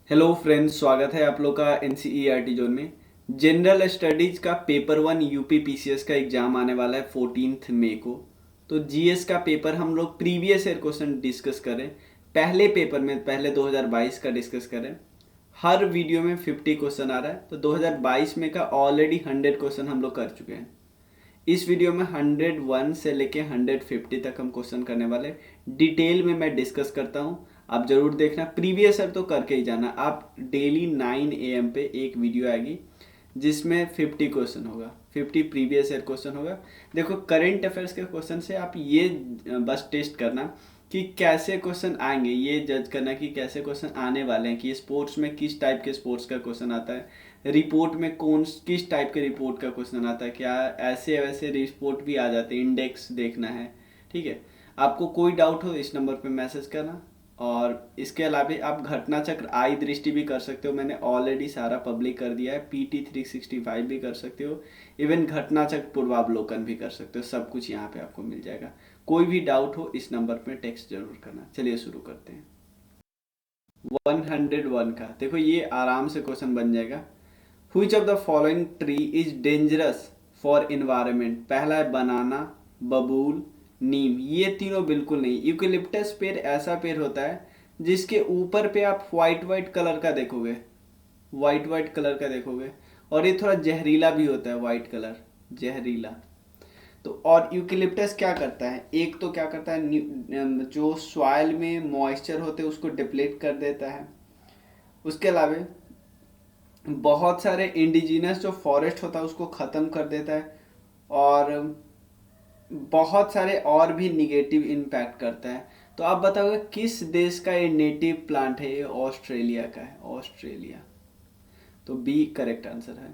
Hello friends, स्वागत है आप लोग का एनसीईआरटी जोन में। जनरल स्टडीज का पेपर 1 यूपी पीसीएस का एग्जाम आने वाला है 14 मई को। तो जीएस का पेपर हम लोग प्रीवियस ईयर क्वेश्चन डिस्कस करें। पहले पेपर में पहले 2022 का डिस्कस करें। हर वीडियो में 50 क्वेश्चन आ रहा है, तो 2022 में का ऑलरेडी 100 क्वेश्चन हम लोग कर चुके हैं। इस वीडियो में 101 से लेके 150 तक हम क्वेश्चन करने वाले डिटेल में मैं डिस्कस करता हूँ। आप जरूर देखना, प्रीवियस ईयर तो करके ही जाना। आप डेली 9 AM पे एक वीडियो आएगी जिसमें 50 क्वेश्चन होगा, 50 प्रीवियस ईयर क्वेश्चन होगा। देखो, करंट अफेयर्स के क्वेश्चन से आप ये बस टेस्ट करना कि कैसे क्वेश्चन आएंगे, ये जज करना कि कैसे क्वेश्चन आने वाले हैं, कि स्पोर्ट्स में किस टाइप के स्पोर्ट्स का क्वेश्चन आता है, रिपोर्ट में कौन किस टाइप के रिपोर्ट का क्वेश्चन आता है, क्या ऐसे वैसे रिपोर्ट भी आ जाते हैं, इंडेक्स देखना है। ठीक है, आपको कोई डाउट हो इस नंबर पे मैसेज करना। और इसके अलावा आप घटना चक्र आई दृष्टि भी कर सकते हो, मैंने ऑलरेडी सारा पब्लिक कर दिया है। पीटी 365 भी कर सकते हो, इवन घटना चक्र पूर्वावलोकन भी कर सकते हो। सब कुछ यहाँ पे आपको मिल जाएगा। कोई भी डाउट हो इस नंबर पे टेक्स्ट जरूर करना। चलिए शुरू करते हैं। 101 का देखो, ये आराम से क्वेश्चन बन जाएगा। Which of the following tree is dangerous for environment? पहला है बनाना, बबूल, नीम। ये तीनों बिल्कुल नहीं। यूकेलिप्टस पेड़ ऐसा पेड़ होता है जिसके ऊपर पे आप व्हाइट व्हाइट कलर का देखोगे, व्हाइट व्हाइट कलर का देखोगे। और ये थोड़ा जहरीला भी होता है, व्हाइट कलर जहरीला। तो और यूकेलिप्टस क्या करता है, एक तो क्या करता है, जो सॉइल में मॉइस्चर होते हैं उसको डिप्लीट कर देता है। उसके अलावा बहुत सारे इंडिजिनस जो फॉरेस्ट होता है उसको ख़त्म कर देता है। और बहुत सारे और भी निगेटिव इम्पैक्ट करता है। तो आप बताओगे किस देश का ये नेटिव प्लांट है? ये ऑस्ट्रेलिया का है, ऑस्ट्रेलिया। तो बी करेक्ट आंसर है।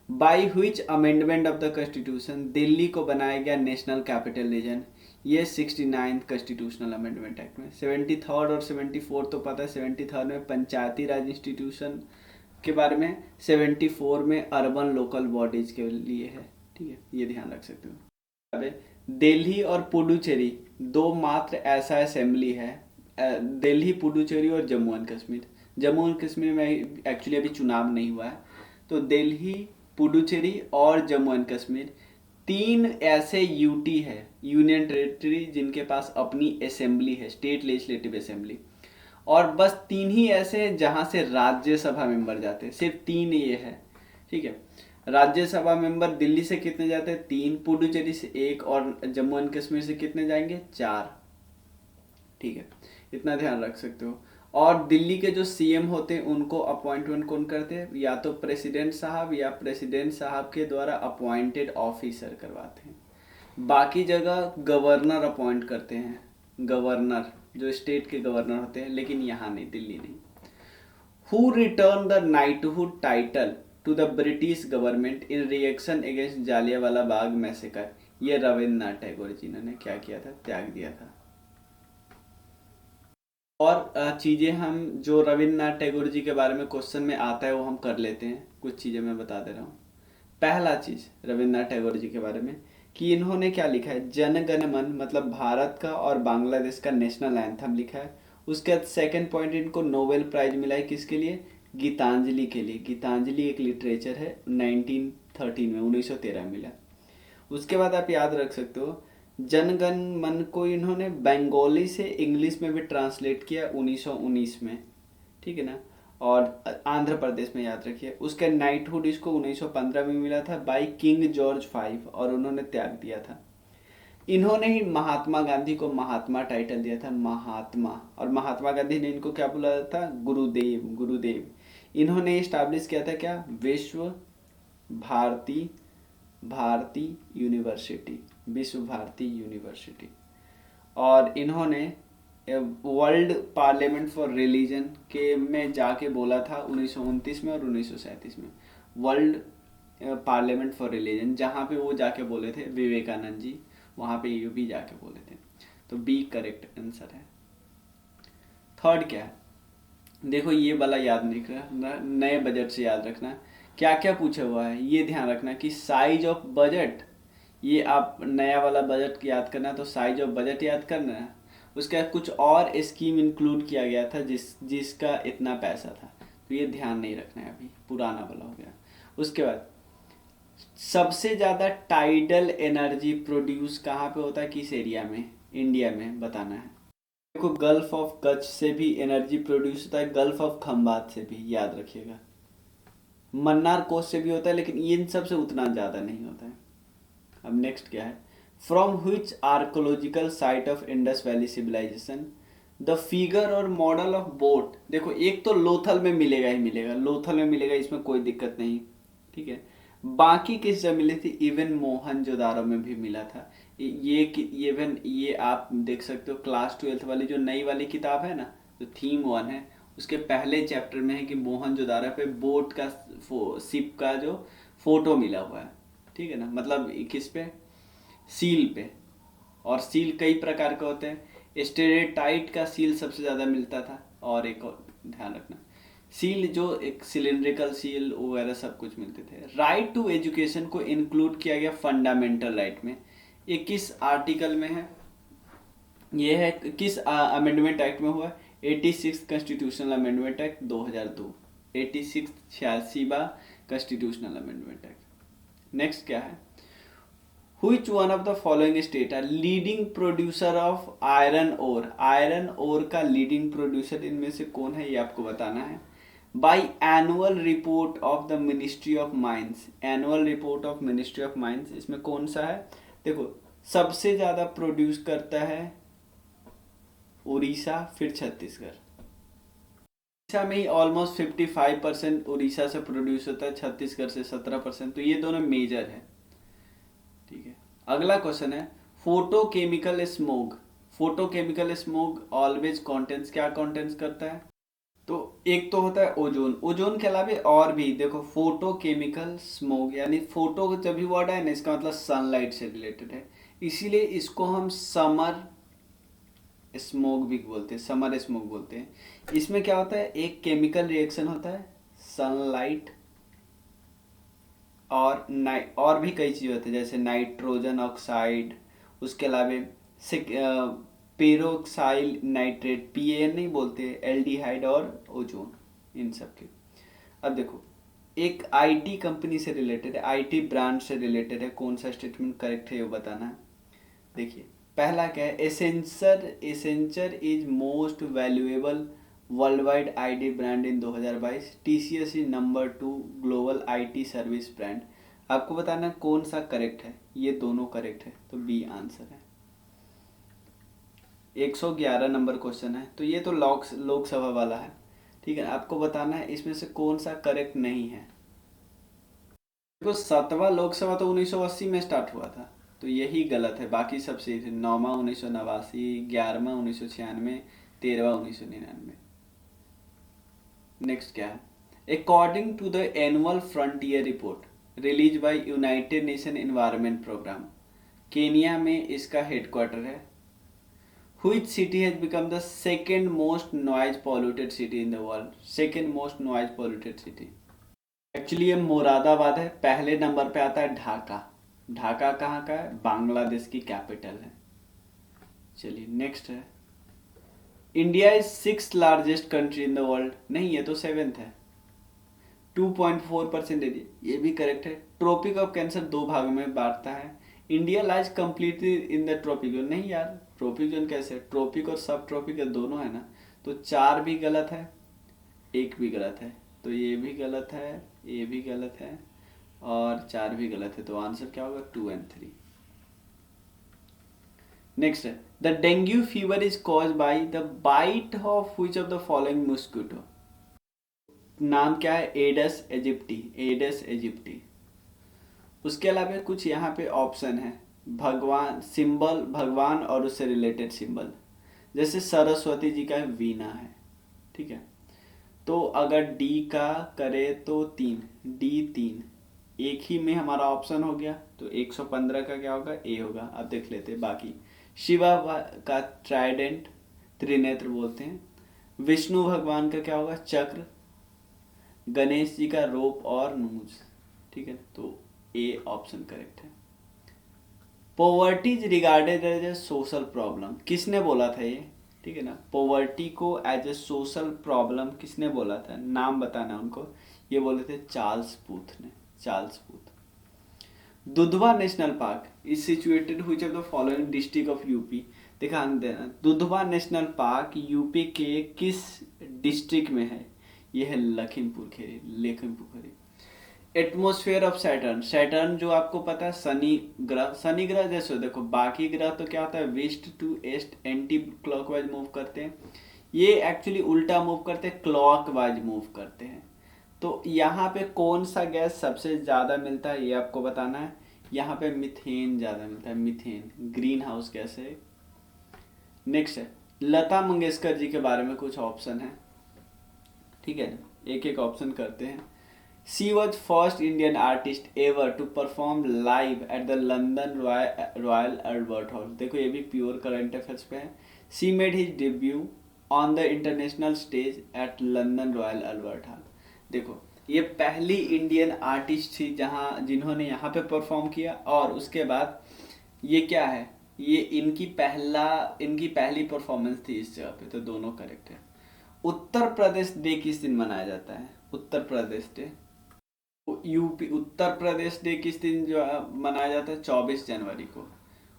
By which amendment of the constitution Delhi को बनाया गया नेशनल कैपिटल रीजन? ये 69th कॉन्स्टिट्यूशनल अमेंडमेंट एक्ट में। 73rd और 74 तो पता है। 73rd में पंचायती राज इंस्टीट्यूशन के बारे में, 74 में अर्बन लोकल बॉडीज के लिए है। ठीक है, ये ध्यान रख सकते हो। अबे, दिल्ली और पुडुचेरी दो मात्र ऐसा असेंबली है। दिल्ली, पुडुचेरी और जम्मू एंड कश्मीर। जम्मू एंड कश्मीर में एक्चुअली अभी चुनाव नहीं हुआ है। तो दिल्ली, पुडुचेरी और जम्मू एंड कश्मीर तीन ऐसे यूटी है, यूनियन टेरिटरी, जिनके पास अपनी असेंबली है, स्टेट लेजिस्लेटिव असेंबली। और बस तीन ही ऐसे हैं जहां से राज्यसभा मेंबर जाते हैं, सिर्फ तीन ये है। ठीक है, राज्यसभा मेंबर दिल्ली से कितने जाते हैं? 3, पुडुचेरी से 1 और जम्मू एंड कश्मीर से कितने जाएंगे? 4। ठीक है, इतना ध्यान रख सकते हो। और दिल्ली के जो सीएम होते हैं उनको अपॉइंटमेंट कौन करते हैं? या तो प्रेसिडेंट साहब या प्रेसिडेंट साहब के द्वारा अपॉइंटेड ऑफिसर करवाते हैं। बाकी जगह गवर्नर अपॉइंट करते हैं, गवर्नर जो स्टेट के गवर्नर होते हैं, लेकिन यहाँ नहीं, दिल्ली नहीं। Who return the knighthood title to the British government in reaction against Jallianwala Bagh massacre? ये रविन्द्रनाथ टैगोर जी ने क्या किया था? त्याग दिया था। और चीज़ें हम जो रविन्द्रनाथ टैगोर जी के बारे में क्वेश्चन में आता है वो हम कर लेते हैं। कुछ चीज़ें मैं बता दे रहा हूँ। पहला चीज़ रविन्द्रनाथ टैगोर जी के बारे में कि इन्होंने क्या लिखा है? जन गण मन, मतलब भारत का और बांग्लादेश का नेशनल एंथम लिखा है। उसके बाद सेकंड पॉइंट, इनको नोबेल प्राइज मिला है किसके लिए? गीतांजलि के लिए। गीतांजलि एक लिटरेचर है, 1913 में, 1913 में मिला। उसके बाद आप याद रख सकते हो, जनगण मन को इन्होंने बंगाली से इंग्लिश में भी ट्रांसलेट किया 1919 में। ठीक है ना। और आंध्र प्रदेश में, याद रखिए। उसके नाइटहुड इसको 1915 में मिला था बाई किंग जॉर्ज 5 और उन्होंने त्याग दिया था। इन्होंने ही महात्मा गांधी को महात्मा टाइटल दिया था, महात्मा। और महात्मा गांधी ने इनको क्या बुलाया था? गुरुदेव, गुरुदेव। इन्होंने इस्टेब्लिश किया था क्या? विश्व भारती, भारती यूनिवर्सिटी, विश्व भारती यूनिवर्सिटी। और इन्होंने वर्ल्ड पार्लियामेंट फॉर रिलीजन के में जाके बोला था 1929 में और 1937 में। वर्ल्ड पार्लियामेंट फॉर रिलीजन, जहाँ पे वो जाके बोले थे विवेकानंद जी, वहाँ पे ये भी जाके बोले थे। तो बी करेक्ट आंसर है। थर्ड क्या है? देखो, ये वाला याद नहीं रखना, नए बजट से याद रखना क्या क्या पूछा हुआ है। ये ध्यान रखना कि साइज ऑफ बजट, ये आप नया वाला बजट याद करना, तो साइज ऑफ बजट याद करना है। उसका कुछ और स्कीम इंक्लूड किया गया था जिसका इतना पैसा था। तो ये ध्यान नहीं रखना है, अभी पुराना वाला हो गया। उसके बाद सबसे ज़्यादा टाइडल एनर्जी प्रोड्यूस कहाँ पे होता है, किस एरिया में, इंडिया में बताना है। देखो गल्फ ऑफ कच्छ से भी एनर्जी प्रोड्यूस होता है, गल्फ ऑफ खंबात से भी, याद रखिएगा। मन्नार कोस्ट से भी होता है, लेकिन इन सब से उतना ज़्यादा नहीं होता है। अब नेक्स्ट क्या है, from which archaeological site of Indus valley civilization the figure और मॉडल ऑफ बोट। देखो एक तो लोथल में मिलेगा ही मिलेगा, लोथल में मिलेगा, इसमें कोई दिक्कत नहीं, ठीक है। बाकी किस जगह मिली थी, इवन मोहनजोदारो में भी मिला था। ये इवन ये आप देख सकते हो क्लास 12th वाली जो नई वाली किताब है ना, जो थीम 1 है, उसके पहले चैप्टर में है कि मोहनजोदारो पे बोट का शिप का जो फोटो मिला हुआ है, ठीक है ना, मतलब किस पे, सील पे। और सील कई प्रकार के होते हैं, स्टेरेटाइट का सील सबसे ज़्यादा मिलता था, और एक और ध्यान रखना, सील जो एक सिलिंड्रिकल सील वगैरह सब कुछ मिलते थे। राइट टू एजुकेशन को इंक्लूड किया गया फंडामेंटल राइट में, ये किस आर्टिकल में है, ये है किस अमेंडमेंट एक्ट में हुआ, 86 कॉन्स्टिट्यूशनल अमेंडमेंट एक्ट 2002, 86 86वां कॉन्स्टिट्यूशनल अमेंडमेंट एक्ट। नेक्स्ट क्या है, Which one of the following state are leading producer of iron ore? Iron ore का लीडिंग प्रोड्यूसर इनमें से कौन है, ये आपको बताना है। By annual report of the ministry of mines, annual report of ministry of mines, इसमें कौन सा है, देखो सबसे ज्यादा प्रोड्यूस करता है उड़ीसा, फिर छत्तीसगढ़। उड़ीसा में ही ऑलमोस्ट 55% उड़ीसा से प्रोड्यूस होता है, छत्तीसगढ़ से 17%, तो ये दोनों मेजर है, ठीक है। अगला क्वेश्चन है, photochemical smog, photochemical smog always contents, क्या कॉन्टेंट्स करता है, तो एक तो होता है ओजोन, ओजोन के अलावा और भी, देखो फोटोकेमिकल स्मोग यानी फोटो जब भी वर्ड है ना, इसका मतलब सनलाइट से रिलेटेड है, इसीलिए इसको हम समर स्मोक भी बोलते हैं, समर स्मोक बोलते हैं। इसमें क्या होता है, एक केमिकल रिएक्शन होता है, सनलाइट और और भी कई चीज़ होती है, जैसे नाइट्रोजन ऑक्साइड, उसके अलावा पेरोक्साइल नाइट्रेट, PAN नहीं बोलते, एल्डिहाइड और ओजोन, इन सब के। अब देखो एक IT कंपनी से रिलेटेड है, IT ब्रांड से रिलेटेड है, कौन सा स्टेटमेंट करेक्ट है ये बताना है। देखिए पहला क्या है, Accenture is most valuable world wide ID brand in 2022, TCS is number 2 global IT service brand. आपको बताना है कौन सा करेक्ट है, ये दोनों करेक्ट है, तो B आंसर है। 111 नंबर क्वेश्चन है, तो ये तो लोकसभा वाला है, ठीक है। आपको बताना है इसमें से कौन सा करेक्ट नहीं है। देखो 7वां लोकसभा तो 1980 में स्टार्ट हुआ था, तो यही गलत है, बाकी सब सही थे। 9वां 1989, 11वां 1996, 13वां 1999। नेक्स्ट क्या है, according to the annual frontier report release by United Nation environment programme, Kenya में इसका हेडक्वार्टर है। Which city has become the second most noise polluted city in the world? Second most noise polluted city. Actually ये मुरादाबाद है, पहले number पे आता है ढाका। ढाका कहाँ का है, बांग्लादेश की कैपिटल है। चलिए नेक्स्ट है, India is 6th largest country in the world, नहीं ये तो 7th है, 2.4% एरिया, ये भी करेक्ट है। ट्रॉपिक ऑफ कैंसर 2 भागों में बांटता है, India lies completely in the tropic zone, नहीं यार ट्रॉपिक जोन कैसे, ट्रॉपिक और सब ट्रॉपिक दोनों है ना, तो 4 भी गलत है, 1 भी गलत है, तो ये भी गलत है, ये भी गलत है, और 4 भी गलत है, तो आंसर क्या होगा 2 और 3। नेक्स्ट है, the dengue fever is cause by the bite of which of the following mosquito, नाम क्या है, एडस एजिप्टी, एडस एजिप्टी। उसके अलावा कुछ यहाँ पे ऑप्शन है, भगवान सिंबल, भगवान और उससे रिलेटेड सिंबल, जैसे सरस्वती जी का वीणा है, ठीक है। तो अगर D का करे तो 3, D3, एक ही में हमारा ऑप्शन हो गया, तो 115 का क्या होगा, A होगा। अब देख लेते हैं बाकी, शिवा का ट्राइडेंट, त्रिनेत्र बोलते हैं, विष्णु भगवान का क्या होगा, चक्र, गणेश जी का रोप और नूज, ठीक है, तो A ऑप्शन करेक्ट है। Poverty is regarded as a social problem, किसने बोला था ये, ठीक है ना। पोवर्टी को एज ए सोशल प्रॉब्लम किसने बोला था, नाम बताना उनको, ये बोले थे चार्ल्स बूथ ने, Charles booth. Dudhwa national park is situated which of the following district of UP, ध्यान देना, दुधवा नेशनल पार्क यूपी के किस डिस्ट्रिक्ट में है, ये है Lakhimpur Kheri, Lakhimpur Kheri. Atmosphere of Saturn, Saturn जो आपको पता है शनि ग्रह, शनि ग्रह जैसे देखो बाकी ग्रह तो क्या होता है west to east anti clockwise move करते हैं, ये एक्चुअली उल्टा मूव करते हैं, क्लॉकवाइज मूव करते हैं। तो यहाँ पे कौन सा गैस सबसे ज़्यादा मिलता है ये आपको बताना है, यहाँ पे मिथेन ज़्यादा मिलता है, मिथेन ग्रीन हाउस गैस है। नेक्स्ट है लता मंगेशकर जी के बारे में कुछ ऑप्शन है, ठीक है, एक एक ऑप्शन करते हैं। She was first Indian artist ever to perform live at the London Royal Albert Hall, देखो ये भी प्योर करंट अफेयर्स पे है। She made his debut on the international stage at London Royal Albert Hall, देखो ये पहली Indian artist थी जिन्होंने यहाँ पे परफॉर्म किया, और उसके बाद ये क्या है, ये इनकी पहली परफॉर्मेंस थी इस जगह पे, तो दोनों करेक्ट है। उत्तर प्रदेश डे किस दिन मनाया जाता है, Uttar Pradesh day, UP Uttar Pradesh day किस दिन जो मनाया जाता है, 24 जनवरी को।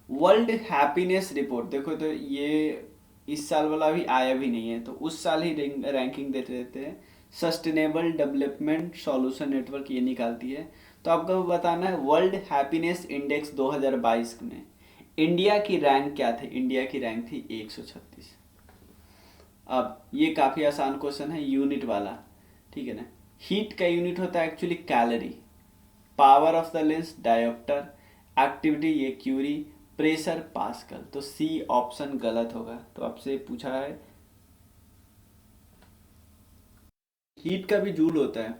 वर्ल्ड हैप्पीनेस रिपोर्ट, देखो तो ये इस साल वाला भी आया भी नहीं है, तो उस साल ही रैंकिंग देते रहते हैं, सस्टेनेबल डेवलपमेंट सॉल्यूशन नेटवर्क ये निकालती है। तो आपको बताना है वर्ल्ड हैप्पीनेस इंडेक्स 2022 में इंडिया की रैंक क्या थी, इंडिया की रैंक थी 136। अब ये काफ़ी आसान क्वेश्चन है, यूनिट वाला, ठीक है ना। हीट का यूनिट होता है actually calorie, power of the lens dioptre, activity ये क्यूरी, प्रेशर पास्कल, तो सी ऑप्शन गलत होगा। तो आपसे पूछा है हीट का भी जूल होता है,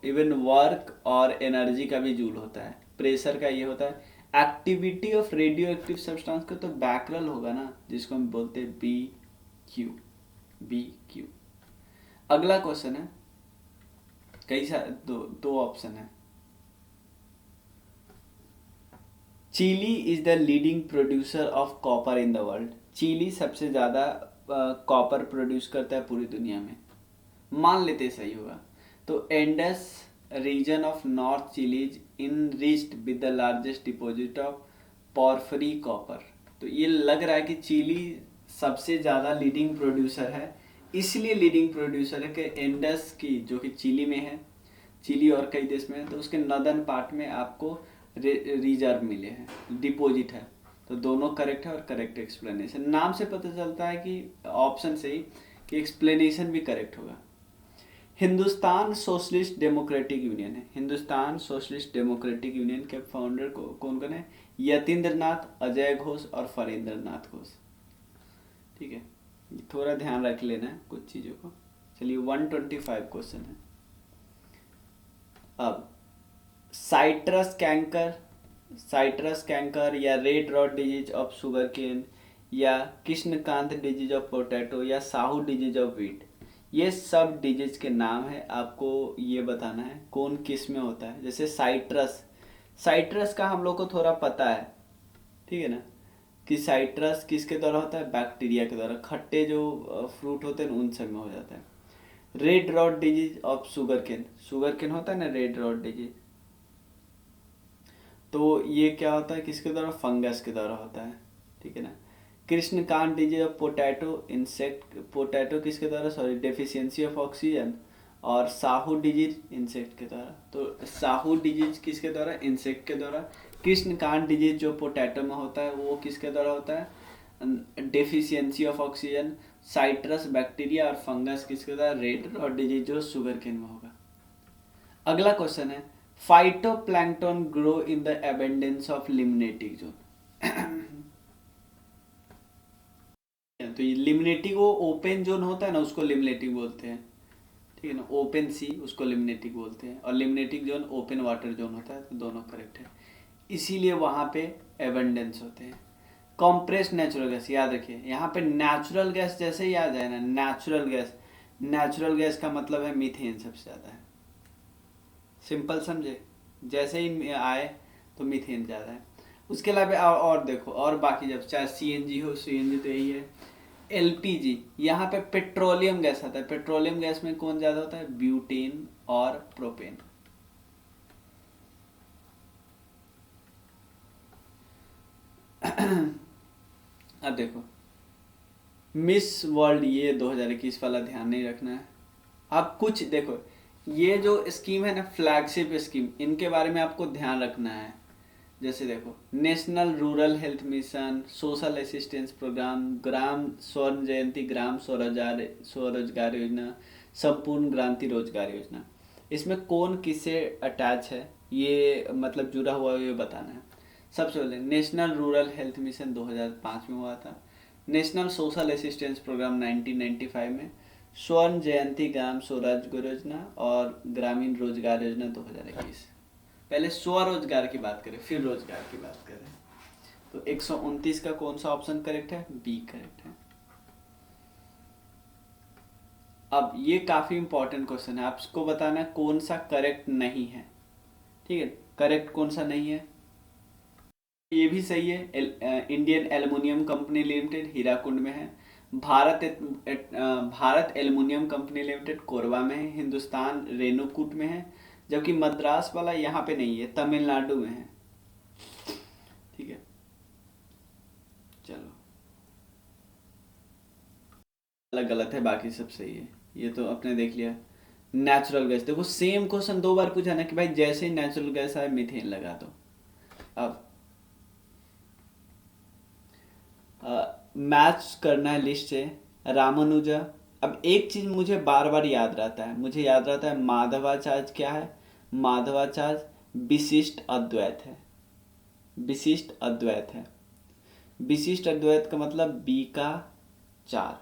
इवन वर्क और एनर्जी का भी जूल होता है, प्रेशर का ये होता है। Activity of radio active substance का तो बैकरल होगा ना, जिसको हम बोलते हैं बी क्यू। अगला क्वेश्चन है, कई सारे दो ऑप्शन है। Chile is the leading producer of copper in the world, Chile सबसे ज़्यादा कॉपर प्रोड्यूस करता है पूरी दुनिया में, मान लेते सही होगा। तो Andes region of north Chile is enriched with the largest deposit of porphyry copper, तो ये लग रहा है कि चिली सबसे ज़्यादा लीडिंग प्रोड्यूसर है, इसलिए लीडिंग प्रोड्यूसर है कि इंडस की जो कि चिली में है, चिली और कई देश में है, तो उसके नॉर्दर्न पार्ट में आपको रिजर्व मिले हैं, डिपॉजिट है, तो दोनों करेक्ट है और करेक्ट एक्सप्लेनेशन। नाम से पता चलता है कि ऑप्शन से ही कि एक्सप्लेनेशन भी करेक्ट होगा। हिंदुस्तान सोशलिस्ट डेमोक्रेटिक यूनियन है, हिंदुस्तान सोशलिस्ट डेमोक्रेटिक यूनियन के फाउंडर कौन कौन है, यतीन्द्र नाथ, अजय घोष और फरेंद्र नाथ घोष, ठीक है, थोड़ा ध्यान रख लेना है कुछ चीज़ों को। चलिए 125 क्वेश्चन है। अब साइट्रस कैंकर या red rot disease of sugar cane या कृष्णकांत डिजीज ऑफ पोटैटो या साहू डिजीज ऑफ व्हीट, ये सब डिजीज के नाम है, आपको ये बताना है कौन किस में होता है। जैसे साइट्रस का हम लोग को थोड़ा पता है, ठीक है ना, कि साइट्रस किसके द्वारा होता है, बैक्टीरिया के द्वारा, खट्टे जो फ्रूट होते हैं उन सब में हो जाता है। Red rot disease of sugar cane होता है ना रेड रॉट डिजीज, तो ये क्या होता है किसके द्वारा, फंगस के द्वारा होता है, ठीक है ना। कृष्णकांत डिजीज ऑफ पोटैटो किसके द्वारा, डेफिशिएंसी ऑफ ऑक्सीजन, और साहू डिजीज इंसेक्ट के द्वारा, तो साहू डिजीज किसके द्वारा, इंसेक्ट के द्वारा। कृष्णकांत डिजीज जो पोटैटो में होता है वो किसके द्वारा होता है, deficiency of oxygen. Citrus bacteria और फंगस किसके द्वारा, रेड रॉट डिजीज जो शुगर केन में होगा। अगला क्वेश्चन है phytoplankton grow in the abundance of limnetic zone, तो ये लिमनेटिक वो ओपन जोन होता है ना उसको लिमनेटिक बोलते हैं, ठीक है ना, ओपन सी उसको लिमनेटिक बोलते हैं, और limnetic zone open water zone होता है, तो दोनों करेक्ट है, इसीलिए वहाँ पे एबंडेंस होते हैं। कॉम्प्रेस्ड नेचुरल गैस, याद रखिए यहाँ पे नेचुरल गैस जैसे ही याद है ना, नेचुरल गैस का मतलब है मीथेन सबसे ज़्यादा है, सिंपल समझे, जैसे ही आए तो मीथेन ज़्यादा है। उसके अलावा और देखो, और बाकी जब चाहे सीएनजी हो, सीएनजी तो यही है, एलपीजी, यहाँ पे पेट्रोलियम गैस आता है। पेट्रोलियम गैस में कौन ज्यादा होता है? ब्यूटेन और प्रोपेन। अब देखो मिस वर्ल्ड ये 2021 वाला ध्यान नहीं रखना है। आप कुछ देखो, ये जो स्कीम है ना, फ्लैगशिप स्कीम, इनके बारे में आपको ध्यान रखना है। जैसे देखो national rural health mission, social assistance programme, ग्राम स्वर्ण जयंती, ग्राम स्वरोजगार योजना, संपूर्ण क्रांति रोजगार योजना, इसमें कौन किससे अटैच है, ये मतलब जुड़ा हुआ है, ये बताना है। सबसे पहले नेशनल रूरल हेल्थ मिशन 2005 में हुआ था। नेशनल सोशल असिस्टेंस प्रोग्राम 1995 में। स्वर्ण जयंती ग्राम स्वरोजगार योजना और ग्रामीण रोजगार योजना 2021। पहले स्वरोजगार की बात करें फिर रोजगार की बात करें। तो 129 का कौन सा ऑप्शन करेक्ट है? बी करेक्ट है। अब ये काफी इंपॉर्टेंट क्वेश्चन है, आपको बताना है कौन सा करेक्ट नहीं है। ठीक है, करेक्ट कौन सा नहीं है? ये भी सही है। Indian aluminium company limited Hirakud में है। Bharat aluminium company limited Korba में है। हिंदुस्तान रेणुकूट में है। जबकि मद्रास वाला यहाँ पे नहीं है, तमिलनाडु में है। ठीक है, चलो अलग गलत है, बाकी सब सही है। ये तो अपने देख लिया। नेचुरल गैस, देखो सेम क्वेश्चन दो बार पूछा ना कि भाई जैसे ही नेचुरल गैस आए मीथेन लगा दो। अब मैच करना है लिस्ट से। रामानुजा। अब एक चीज मुझे बार बार याद रहता है, मुझे याद रहता है माधवाचार्य क्या है? माधवाचार्य विशिष्ट अद्वैत है। विशिष्ट अद्वैत है। विशिष्ट अद्वैत का मतलब बी का 4।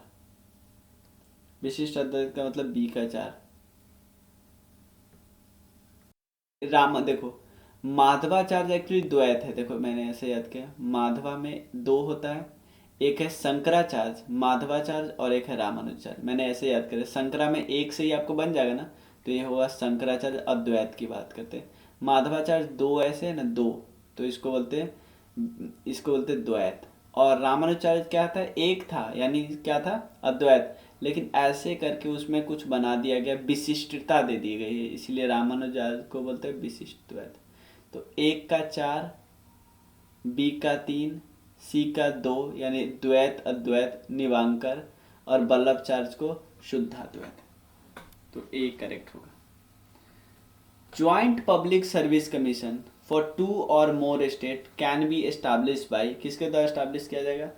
विशिष्ट अद्वैत का मतलब बी का 4। राम देखो माधवाचार्य एक्चुअली द्वैत है। देखो मैंने ऐसे याद किया, माधवा में दो होता है, एक है शंकराचार्य माधवाचार्य और एक है रामानुजाचार्य। मैंने ऐसे याद करे, शंकरा में एक से ही आपको बन जाएगा ना, तो ये होगा शंकराचार्य अद्वैत की बात करते हैं। माधवाचार्य दो ऐसे है ना, दो, तो इसको बोलते द्वैत। और रामानुजाचार्य क्या था? एक था, यानी क्या था? अद्वैत। लेकिन ऐसे करके उसमें कुछ बना दिया गया, विशिष्टता दे दी गई है, इसलिए रामानुजाचार्य को बोलते हैं विशिष्ट द्वैत। तो एक का 4, बी का 3, सी का 2, यानी द्वैत अद्वैत निवांकर, और वल्लभाचार्य को शुद्धाद्वैत। तो ए करेक्ट होगा। Joint public service commission for 2 और more state can be establish by, किसके द्वारा एस्टैब्लिश किया जाएगा?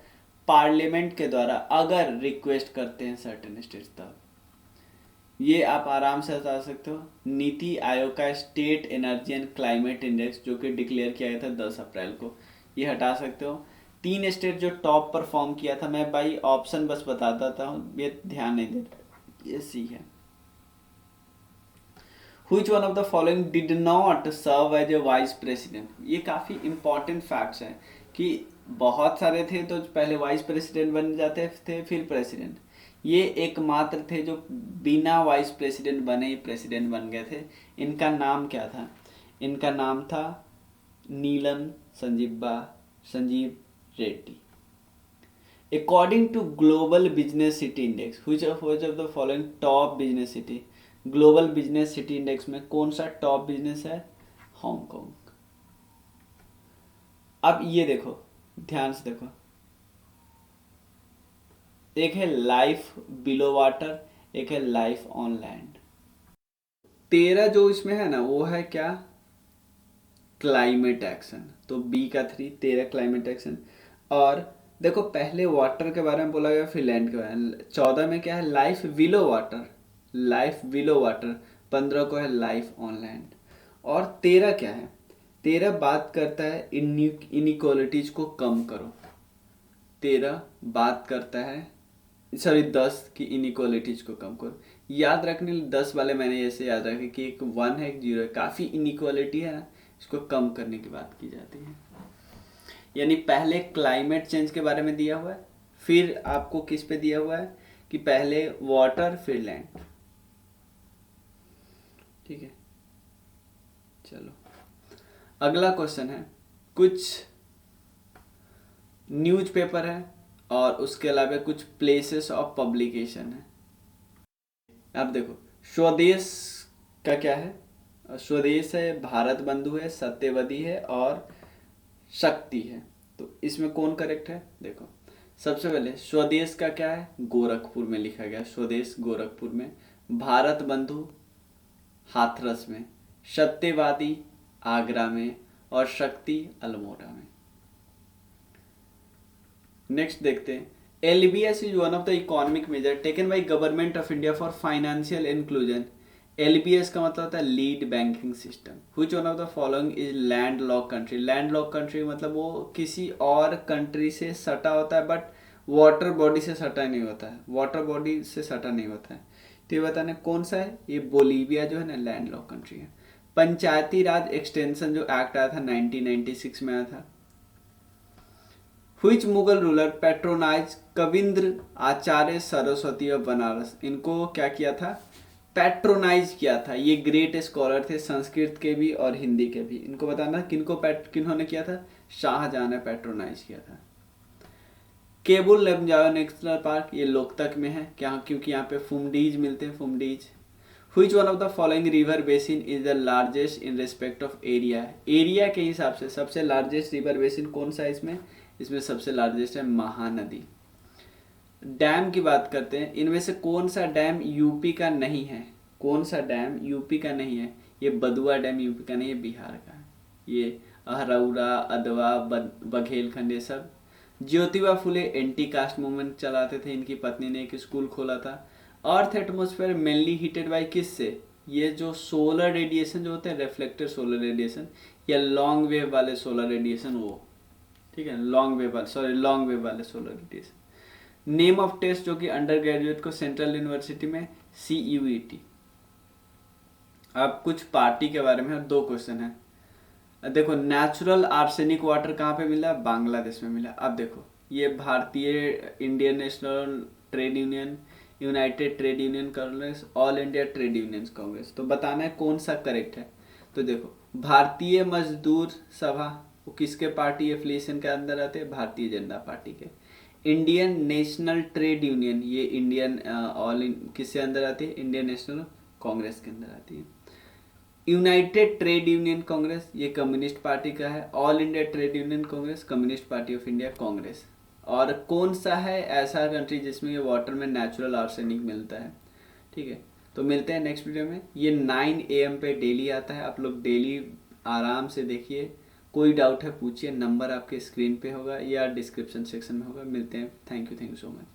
पार्लियामेंट के द्वारा, अगर रिक्वेस्ट करते हैं सर्टेन स्टेट्स तब। ये आप आराम से हटा सकते हो। नीति आयोग का state energy and climate index जो कि डिक्लेयर किया गया था 10 अप्रैल को, ये हटा सकते हो। 3 स्टेट जो टॉप परफॉर्म किया था, मैं भाई ऑप्शन बस बताता था, ये ध्यान नहीं दे रहा, ये सी है। Which one of the following did not serve as a vice president? ये काफ़ी important facts हैं कि बहुत सारे थे तो पहले वाइस प्रेसिडेंट बन जाते थे फिर प्रेसिडेंट। ये एकमात्र थे जो बिना वाइस प्रेसिडेंट बने ही प्रेसिडेंट बन गए थे। इनका नाम क्या था? इनका नाम था Neelam Sanjiva Reddy. According to Global Business City Index, which of the following top business city? Global business city index में कौन सा टॉप बिजनेस है? हांगकांग। अब ये देखो, ध्यान से देखो, एक है लाइफ बिलो वाटर, एक है लाइफ ऑन लैंड। 13 जो इसमें है ना, वो है क्या? Climate action. तो बी का 3, 13 क्लाइमेट एक्शन। और देखो पहले वाटर के बारे में बोला गया, फिर लैंड के बारे में। 14 में क्या है? Life below water, life below water. 15 को है लाइफ ऑन लैंड। और 13 क्या है? 13 बात करता है इनइक्वालिटीज को कम करो। 13 बात करता है, सॉरी 10 की इनइक्वालिटीज को कम करो। याद रखने 10 वाले मैंने ऐसे याद रखे कि एक 1 है एक 0 है, काफ़ी इनइक्वालिटी है ना, इसको कम करने की बात की जाती है। यानी पहले क्लाइमेट चेंज के बारे में दिया हुआ है, फिर आपको किस पे दिया हुआ है कि पहले वाटर फिर लैंड। ठीक है, चलो अगला क्वेश्चन है। कुछ न्यूज़पेपर है और उसके अलावा कुछ प्लेसेस ऑफ पब्लिकेशन है। अब देखो स्वदेश का क्या है, स्वदेश है, भारत बंधु है, सत्यवती है और शक्ति है। तो इसमें कौन करेक्ट है? देखो सबसे पहले स्वदेश का क्या है, गोरखपुर में लिखा गया, स्वदेश गोरखपुर में, भारत बंधु हाथरस में, सत्यवादी आगरा में और शक्ति अल्मोड़ा में। नेक्स्ट देखते हैं, LBS is one of the economic measure taken by government of India for financial inclusion. LBS का मतलब होता है lead banking system. Which one of the following is land lock country. Land lock country मतलब वो किसी और country से सटा होता है बट वाटर बॉडी से सटा नहीं होता है, वाटर बॉडी से सटा नहीं होता है। तो ये बताना कौन सा है, ये बोलीविया जो है ना लैंड लॉक कंट्री है। पंचायती राज एक्सटेंशन जो एक्ट आया था 1996 में आया था। Which Mughal ruler patronize Kavindra Acharya Saraswati of Banaras. इनको क्या किया था, पैट्रोनाइज किया था। ये ग्रेट स्कॉलर थे संस्कृत के भी और हिंदी के भी। इनको बताना किन्होंने किया था, शाहजहां ने पैट्रोनाइज किया था। केबुल लमजाओ नेशनल पार्क ये लोकतक में है क्या, क्योंकि यहाँ पे फुमडीज मिलते हैं, phumdis. Which one of the following river basin is the largest in respect of area। Area के हिसाब से सबसे लार्जेस्ट रिवर बेसिन कौन सा है इसमें, इसमें सबसे लार्जेस्ट है महानदी। डैम की बात करते हैं, इनमें से कौन सा डैम यूपी का नहीं है, कौन सा डैम यूपी का नहीं है, ये बदुआ डैम यूपी का नहीं है, बिहार का है। ये अहरौरा, अदवा, बघेलखंड ये सब। Jyotiba Phule anti caste movement चलाते थे, इनकी पत्नी ने एक स्कूल खोला था। Earth atmosphere mainly heated by किससे, ये जो सोलर रेडिएशन जो होते हैं, रिफ्लेक्टेड सोलर रेडिएशन या लॉन्ग वेव वाले सोलर रेडिएशन, वो ठीक है, लॉन्ग वेव वाले solar radiation. Name of test जो कि अंडर ग्रेजुएट को सेंट्रल यूनिवर्सिटी में CUET। अब कुछ पार्टी के बारे में दो क्वेश्चन है। देखो नेचुरल आर्सेनिक वाटर कहाँ पे मिला, बांग्लादेश में मिला। अब देखो ये भारतीय Indian national trade union, United trade union Congress, all India trade union Congress. तो बताना है कौन सा करेक्ट है। तो देखो भारतीय मजदूर सभा वो किसके पार्टी एफिलिएशन के अंदर आते हैं, भारतीय जनता पार्टी के। इंडियन नेशनल ट्रेड यूनियन ये इंडियन किसके अंदर आती है, इंडियन नेशनल कांग्रेस के अंदर आती है। यूनाइटेड ट्रेड यूनियन कांग्रेस ये कम्युनिस्ट पार्टी का है। All India trade union Congress communist party of India Congress. और कौन सा है ऐसा कंट्री जिसमें ये वाटर में नेचुरल आर्सेनिक मिलता है, ठीक है। तो मिलते हैं नेक्स्ट वीडियो में। ये 9 AM पे डेली आता है, आप लोग डेली आराम से देखिए। कोई डाउट है पूछिए, नंबर आपके स्क्रीन पे होगा या डिस्क्रिप्शन सेक्शन में होगा। मिलते हैं, थैंक यू सो मच।